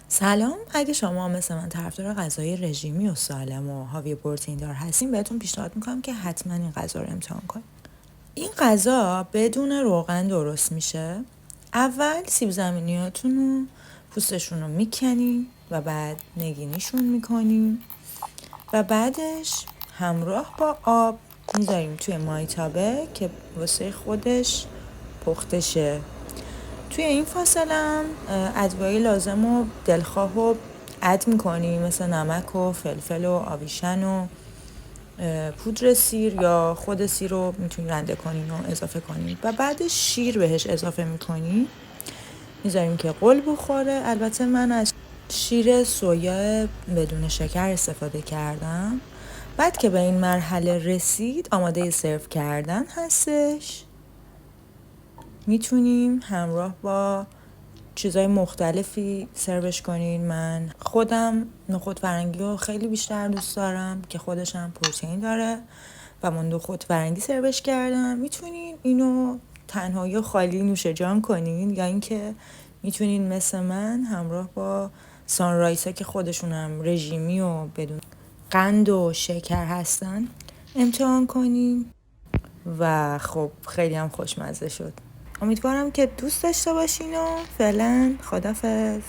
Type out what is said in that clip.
سلام. اگه شما مثل من طرفدار غذای رژیمی و سالم و حاوی پروتئین دار هستین، بهتون پیشنهاد میکنم که حتما این غذا رو امتحان کنید. این غذا بدون روغن درست میشه. اول سیب زمینیاتون رو پوستشون رو میکنین و بعد نگینیشون میکنین و بعدش همراه با آب میذاریم توی مایتابه که واسه خودش پخته شه. توی این فاصله هم ادویه لازم و دلخواه رو اد میکنیم، مثل نمک و فلفل و آویشن و پودر سیر یا خود سیر رو میتونی رنده کنین و اضافه کنین و بعدش شیر بهش اضافه میکنین، میذاریم که قل بخوره. البته من از شیر سویا بدون شکر استفاده کردم. بعد که به این مرحله رسید آماده سرو کردن هستش. میتونیم همراه با چیزای مختلفی سروش کنین. من خودم نخود فرنگی رو خیلی بیشتر دوست دارم که خودش هم پروتئین داره و من نخود فرنگی سروش کردم. میتونین اینو تنهایی و خالی نوش جان کنین یا اینکه میتونین مثل من همراه با سانرایس ها که خودشون هم رژیمی و بدون قند و شکر هستن امتحان کنین و خب خیلی هم خوشمزه شد. امیدوارم که دوست داشته باشین و فعلا خدافظ.